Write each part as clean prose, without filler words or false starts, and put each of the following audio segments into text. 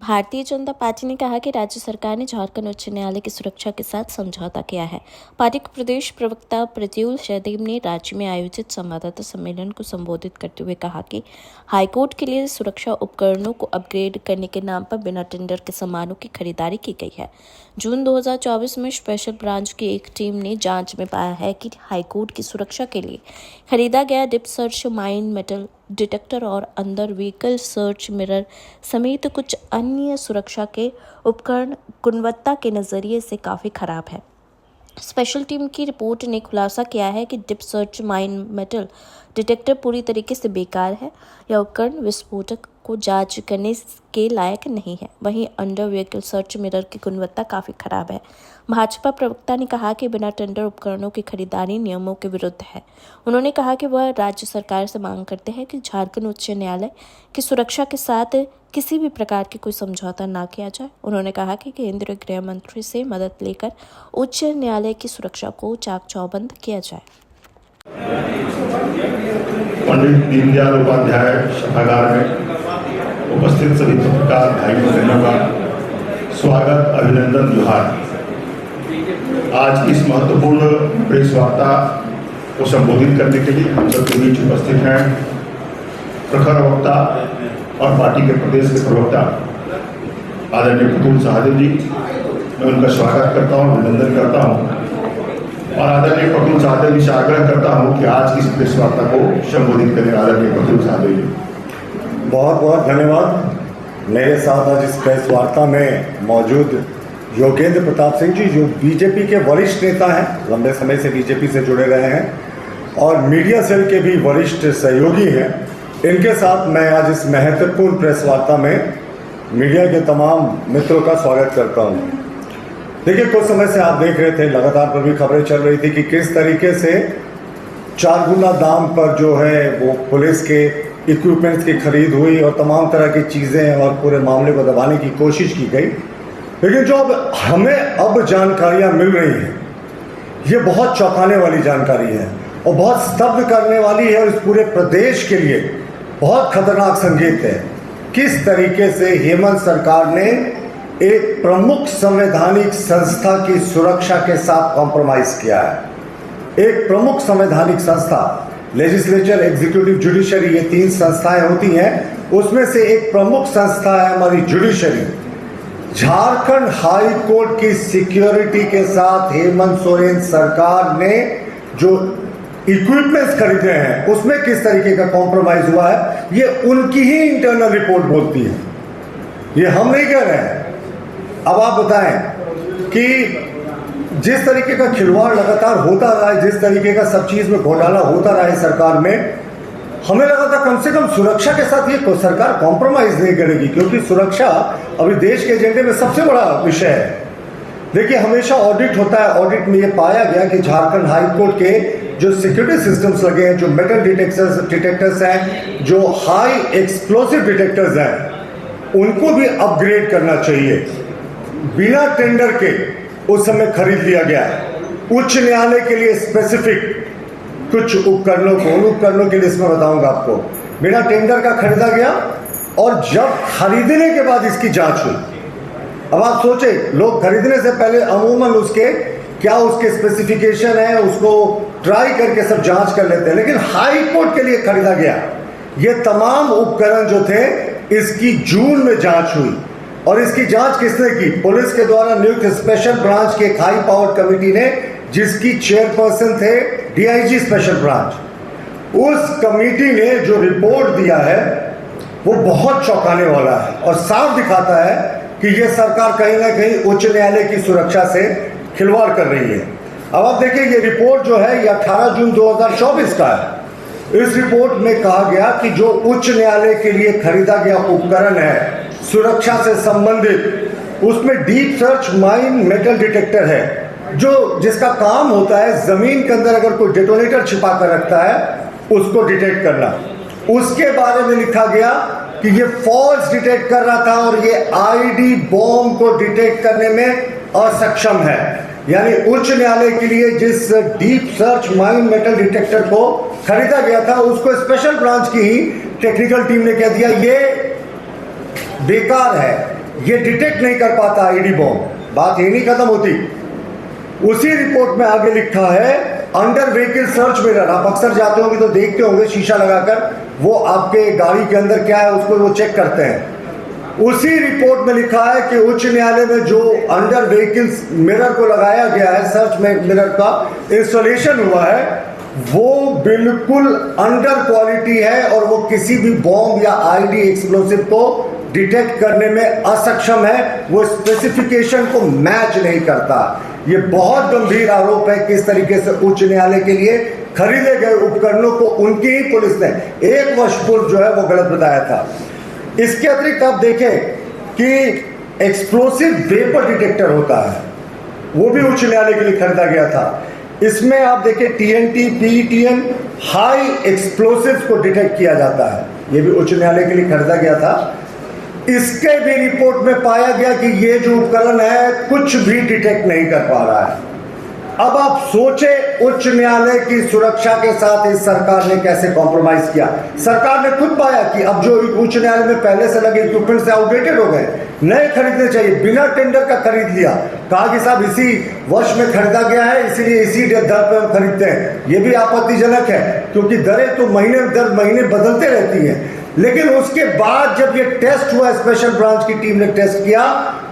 Bharatiya Janata party ने कहा कि राज्य सरकार ने झारखंड उच्च न्यायालय की सुरक्षा के साथ समझौता किया है। पार्टी के प्रदेश प्रवक्ता प्रद्युल सहदेव ने राज्य में आयोजित संवाददाता सम्मेलन को संबोधित करते हुए कहा कि हाईकोर्ट के लिए सुरक्षा उपकरणों को अपग्रेड करने के नाम पर बिना टेंडर के सामानों की खरीदारी की गई है। जून 2024 में स्पेशल ब्रांच की एक टीम ने जांच में पाया है कि हाईकोर्ट की सुरक्षा के लिए खरीदा गया deep search mine metal detector और अंदर व्हीकल सर्च मिरर समेत कुछ अन्य सुरक्षा के उपकरण गुणवत्ता के नजरिए से काफी खराब है। स्पेशल टीम की रिपोर्ट ने खुलासा किया है कि deep search mine metal detector पूरी तरीके से बेकार है। यह उपकरण विस्फोटक को जांच करने के लायक नहीं है। वहीं अंडर व्हीकल सर्च मिरर की गुणवत्ता काफी खराब है। भाजपा प्रवक्ता ने कहा कि बिना टेंडर उपकरणों की खरीदारी नियमों के विरुद्ध है। उन्होंने कहा कि वह राज्य सरकार से मांग करते हैं कि झारखंड उच्च न्यायालय की सुरक्षा के साथ किसी भी प्रकार की कोई समझौता न किया जाए। उन्होंने कहा कि केंद्रीय गृह मंत्री से मदद लेकर उच्च न्यायालय की सुरक्षा को चाक चौबंद किया जाए। पंडित दीनदयाल उपाध्याय सभागार में उपस्थित सभी पत्रकार भाई बहनों का स्वागत, अभिनंदन, जोहार। आज इस महत्वपूर्ण प्रेस वार्ता को संबोधित करने के लिए हम सबके बीच उपस्थित हैं प्रखर वक्ता और पार्टी के प्रदेश के प्रवक्ता आदरणीय प्रद्युल सहदेव जी। मैं उनका स्वागत करता हूँ, अभिनंदन करता हूँ और आदरणीय प्रद्युल सहदेव जी से आग्रह करता हूँ कि आज इस प्रेस वार्ता को संबोधित करें। आदरणीय प्रद्युल सहदेव जी, बहुत बहुत धन्यवाद। मेरे साथ आज इस प्रेस वार्ता में मौजूद योगेंद्र प्रताप सिंह जी, जो बीजेपी के वरिष्ठ नेता हैं, लंबे समय से बीजेपी से जुड़े रहे हैं और मीडिया सेल के भी वरिष्ठ सहयोगी हैं। इनके साथ मैं आज इस महत्वपूर्ण प्रेस वार्ता में मीडिया के तमाम मित्रों का स्वागत करता हूँ। देखिए, कुछ समय से आप देख रहे थे, लगातार पर भी खबरें चल रही थी कि किस तरीके से 4 गुना दाम पर जो है वो पुलिस के इक्विपमेंट्स की खरीद हुई और तमाम तरह की चीज़ें और पूरे मामले को दबाने की कोशिश की गई। लेकिन जो अब हमें जानकारियां मिल रही हैं, ये बहुत चौंकाने वाली जानकारी है और बहुत स्तब्ध करने वाली है और इस पूरे प्रदेश के लिए बहुत खतरनाक संकेत है। किस तरीके से हेमंत सरकार ने एक प्रमुख संवैधानिक संस्था की सुरक्षा के साथ कॉम्प्रोमाइज किया है। एक प्रमुख संवैधानिक संस्था, लेजिस्लेचर, एग्जीक्यूटिव, जुडिशरी, ये 3 संस्थाएं होती हैं। उसमें से एक प्रमुख संस्था है हमारी जुडिशरी। झारखंड हाई कोर्ट की सिक्योरिटी के साथ हेमंत सोरेन सरकार ने जो इक्विपमेंट्स खरीदे हैं उसमें किस तरीके का कॉम्प्रोमाइज हुआ है, ये उनकी ही इंटरनल रिपोर्ट बोलती है, ये हम नहीं कह रहे हैं। अब आप बताएं कि जिस तरीके का खिलवाड़ लगातार होता रहा है, जिस तरीके का सब चीज में घोटाला होता रहा है सरकार में, हमें लगा था कम से कम सुरक्षा के साथ ये सरकार कॉम्प्रोमाइज नहीं करेगी, क्योंकि सुरक्षा अभी देश के एजेंडे में सबसे बड़ा विषय है। देखिए, हमेशा ऑडिट होता है, ऑडिट में ये पाया गया कि झारखंड हाई कोर्ट के जो सिक्योरिटी सिस्टम्स लगे हैं, जो मेटल डिटेक्टर्स हैं, जो हाई एक्सप्लोसिव डिटेक्टर्स हैं, उनको भी अपग्रेड करना चाहिए। बिना टेंडर के उस समय खरीद लिया गया। उच्च न्यायालय के लिए स्पेसिफिक कुछ उपकरणों को, उन उपकरणों के लिए इसमें बताऊंगा आपको, बिना टेंडर का खरीदा गया और जब खरीदने के बाद इसकी जांच हुई। अब आप सोचे, लोग खरीदने से पहले अमूमन उसके क्या उसके स्पेसिफिकेशन है उसको ट्राई करके सब जांच कर लेते हैं, लेकिन हाई कोर्ट के लिए खरीदा गया। ये तमाम उपकरण जो थे, इसकी जून में जांच हुई और इसकी जांच किसने की? पुलिस के द्वारा नियुक्त स्पेशल ब्रांच की एक हाई पावर कमेटी ने, जिसकी चेयरपर्सन थे डीआईजी स्पेशल ब्रांच। उस कमेटी ने जो रिपोर्ट दिया है वो बहुत चौंकाने वाला है और साफ दिखाता है कि यह सरकार कहीं ना कहीं उच्च न्यायालय की सुरक्षा से खिलवाड़ कर रही है। अब आप देखिए, ये रिपोर्ट जो है ये 18 जून 2024 का है। इस रिपोर्ट में कहा गया कि जो उच्च न्यायालय के लिए खरीदा गया उपकरण है सुरक्षा से संबंधित, उसमें deep search mine metal detector है, जो जिसका काम होता है जमीन के अंदर अगर कोई डेटोनेटर छिपा कर रखता है उसको डिटेक्ट करना। उसके बारे में लिखा गया कि ये फॉल्स डिटेक्ट कर रहा था और ये आईडी बॉम्ब को डिटेक्ट करने में असक्षम है। यानी उच्च न्यायालय के लिए जिस deep search mine metal detector को खरीदा गया था उसको स्पेशल ब्रांच की ही टेक्निकल टीम ने कह दिया ये बेकार है, ये डिटेक्ट नहीं कर पाता आईडी बॉम्ब। बात ये नहीं खत्म होती, उसी रिपोर्ट में आगे लिखा है अंडर व्हीकल सर्च मिरर। आप अक्सर जाते होंगे तो देखते होंगे शीशा लगाकर वो आपके गाड़ी के अंदर क्या है उसको वो चेक करते हैं। उसी रिपोर्ट में लिखा है कि उच्च न्यायालय में जो अंडर व्हीकल मिरर को लगाया गया है, सर्च मिरर का इंस्टॉलेशन हुआ है, वो बिल्कुल अंडर क्वालिटी है और वो किसी भी बॉम्ब या आईडी एक्सप्लोसिव को डिटेक्ट करने में असक्षम है, वो स्पेसिफिकेशन को मैच नहीं करता। ये बहुत गंभीर आरोप है किस तरीके से उच्च न्यायालय के लिए खरीदे गए उपकरणों को उनकी ही पुलिस ने 1 वर्ष पूर्व जो है वो गलत बताया था। इसके अतिरिक्त आप देखें कि एक्सप्लोसिव वेपर डिटेक्टर होता है, वो भी उच्च न्यायालय के लिए खरीदा गया था। इसमें आप देखें TNT, PETN हाई एक्सप्लोसिव को डिटेक्ट किया जाता है, ये भी उच्च न्यायालय के लिए खरीदा गया था। इसके भी रिपोर्ट में पाया गया कि ये जो उपकरण है कुछ भी डिटेक्ट नहीं कर पा रहा है। अब आप सोचे उच्च न्यायालय की सुरक्षा के साथ इस सरकार ने कैसे कॉम्प्रोमाइज किया। सरकार ने खुद पाया कि अब जो उच्च न्यायालय में पहले से लगे इक्विपमेंट से आउटडेटेड हो गए, नए खरीदने चाहिए, बिना टेंडर का खरीद लिया। कहा कि साहब इसी वर्ष में खरीदा गया है इसीलिए इसी दर पे हम खरीदते हैं। ये भी आपत्तिजनक है क्योंकि दरें तो महीने दर महीने बदलते रहती हैं। लेकिन उसके बाद जब ये टेस्ट हुआ, स्पेशल ब्रांच की टीम ने टेस्ट किया,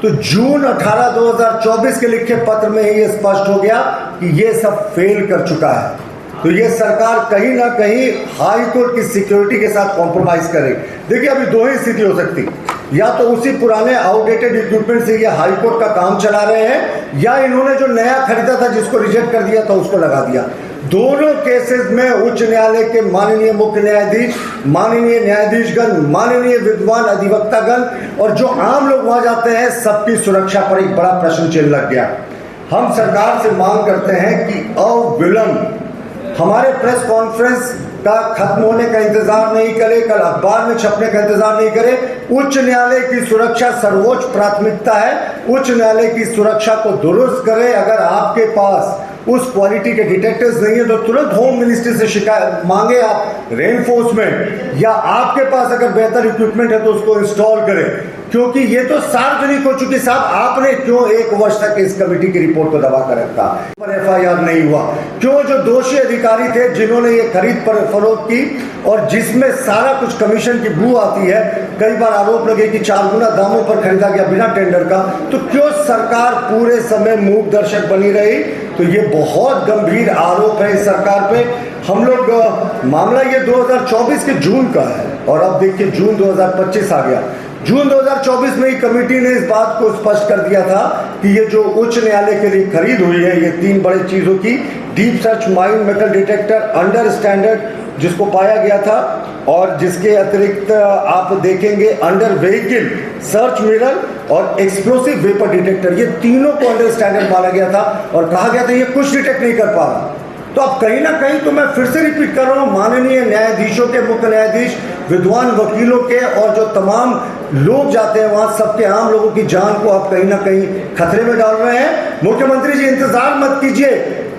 तो जून 18, 2024 के लिखे पत्र में ये स्पष्ट हो गया कि ये सब फेल कर चुका है। तो ये सरकार कहीं ना कहीं हाई कोर्ट की सिक्योरिटी के साथ कॉम्प्रोमाइज करे। देखिए अभी दो ही स्थिति हो सकती, या तो उसी पुराने आउटडेटेड इक्विपमेंट से ये हाई कोर्ट का काम चला रहे हैं, या इन्होंने जो नया खरीदा था जिसको रिजेक्ट कर दिया था उसको लगा दिया। दोनों केसेस में उच्च न्यायालय के माननीय मुख्य न्यायाधीश, माननीय न्यायाधीशगण, माननीय विद्वान अधिवक्तागण और जो आम लोग वहां जाते हैं, सबकी सुरक्षा पर एक बड़ा प्रश्न चिन्ह लग गया। हम सरकार से मांग करते हैं कि अविलंब हमारे प्रेस कॉन्फ्रेंस का खत्म होने का इंतजार नहीं करे, कल अखबार में छपने का इंतजार नहीं करे। उच्च न्यायालय की सुरक्षा सर्वोच्च प्राथमिकता है। उच्च न्यायालय की सुरक्षा को दुरुस्त करे। अगर आपके पास उस क्वालिटी के डिटेक्टर्स नहीं है तो तुरंत होम मिनिस्ट्री से शिकायत मांगे आप रेनफोर्समेंट, या आपके पास अगर बेहतर इक्विपमेंट है तो उसको इंस्टॉल करें। क्योंकि ये तो सार्वजनिक हो चुकी। साहब आपने क्यों 1 वर्ष तक इस कमेटी की रिपोर्ट को दबा कर रखा, पर FIR नहीं हुआ? क्यों जो दोषी अधिकारी थे जिन्होंने ये खरीद पर फरोख्त की और जिसमें सारा कुछ कमीशन की बू आती है, कई बार आरोप लगे कि 4 गुना दामों पर खरीदा गया बिना टेंडर का, तो क्यों सरकार पूरे समय मूक दर्शक बनी रही? तो ये बहुत गंभीर आरोप है इस सरकार पे। हम लोग मामला ये 2024 के जून का है और अब देखिए जून 2025 आ गया। जून 2024 में ही कमेटी ने इस बात को स्पष्ट कर दिया था कि ये जो उच्च न्यायालय के लिए खरीद हुई है, ये 3 बड़े चीजों की, deep search mine metal detector under standard जिसको पाया गया था, और जिसके अतिरिक्त आप देखेंगे अंडर व्हीकल सर्च मिरर और एक्सप्लोसिव वेपर डिटेक्टर, ये तीनों को अंडर स्टैंडर्ड माना गया था और कहा गया था ये कुछ डिटेक्ट नहीं कर पा रहा। तो अब कहीं ना कहीं, तो मैं फिर से रिपीट कर रहा हूं, माननीय न्यायाधीशों के, मुख्य न्यायाधीश, विद्वान वकीलों के और जो तमाम लोग जाते हैं वहां, सबके आम लोगों की जान को आप कहीं ना कहीं खतरे में डाल रहे हैं। मुख्यमंत्री जी इंतजार मत कीजिए,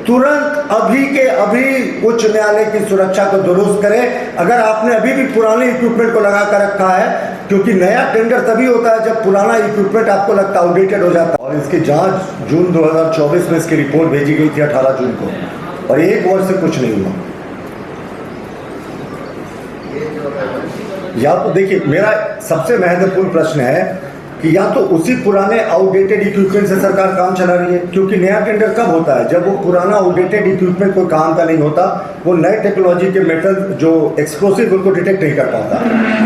तुरंत अभी के अभी उच्च न्यायालय की सुरक्षा को दुरुस्त करें। अगर आपने अभी भी पुराने इक्विपमेंट को लगा कर रखा है, क्योंकि नया टेंडर तभी होता है जब पुराना इक्विपमेंट आपको लगता है आउटडेटेड हो जाता है। और इसकी जांच जून 2024 में इसकी रिपोर्ट भेजी गई थी 18 जून को, और 1 वर्ष से कुछ नहीं हुआ। या तो देखिए, मेरा सबसे महत्वपूर्ण प्रश्न है कि या तो उसी पुराने आउटडेटेड इक्विपमेंट से सरकार काम चला रही है, क्योंकि नया टेंडर कब होता है? जब वो पुराना आउटडेटेड इक्विपमेंट कोई काम का नहीं होता, वो नए टेक्नोलॉजी के मेटल जो एक्सप्लोसिव उनको डिटेक्ट नहीं कर पाता।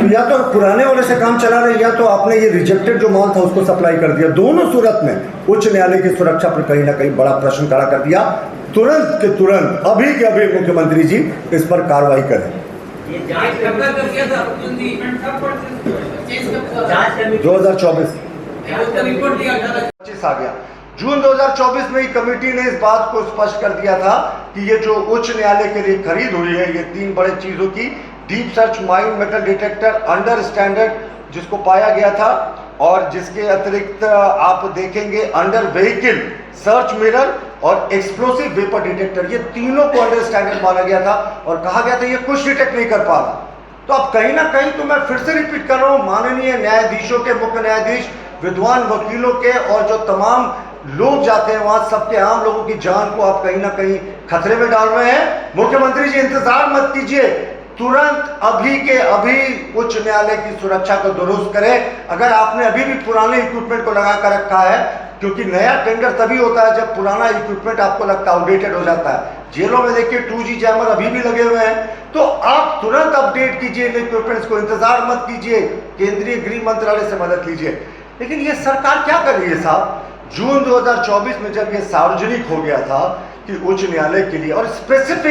तो या तो पुराने वाले से काम चला रहे, या तो आपने ये रिजेक्टेड जो माल था उसको सप्लाई कर दिया। दोनों सूरत में उच्च न्यायालय की सुरक्षा पर कहीं ना कहीं बड़ा प्रश्न खड़ा कर दिया। तुरंत के तुरंत अभी के अभी मुख्यमंत्री जी इस पर कार्रवाई करें। 2024 आ गया। जून 2024 में ही कमेटी ने इस बात को स्पष्ट कर दिया था कि ये जो उच्च न्यायालय के लिए खरीद हुई है, ये 3 बड़े चीजों की, deep search mine metal detector under standard जिसको पाया गया था, और जिसके अतिरिक्त आप देखेंगे अंडर व्हीकल सर्च मिरर और एक्सप्लोसिव वेपर डिटेक्टर, ये तीनों को अंडर स्टैंडर्ड माना गया था और कहा गया था ये कुछ डिटेक्ट नहीं कर पा रहा। तो अब कहीं ना कहीं, तो मैं फिर से रिपीट कर रहा हूं, माननीय न्यायाधीशों के, मुख्य न्यायाधीश, विद्वान वकीलों के और जो तमाम लोग जाते हैं वहां, सबके आम लोगों की जान को आप कहीं ना कहीं खतरे में डाल रहे हैं। मुख्यमंत्री जी, इंतजार मत कीजिए, तुरंत अभी के अभी उच्च न्यायालय की सुरक्षा को दुरुस्त करें। अगर आपने अभी भी पुराने इक्विपमेंट को लगा कर रखा है, क्योंकि नया टेंडर तभी होता है जब पुराना इक्विपमेंट आपको लगता है आउटडेटेड हो जाता है। जेलों में देखिए 2G जैमर अभी भी लगे हुए हैं, तो आप तुरंत अपडेट कीजिए इन इक्विपमेंट्स को, इंतजार मत कीजिए, केंद्रीय गृह मंत्रालय से मदद लीजिए। लेकिन ये सरकार क्या कर रही है साहब? जून 2024 में जब ये सार्वजनिक हो गया था कि उच्च न्यायालय के लिए और स्पेसिफिक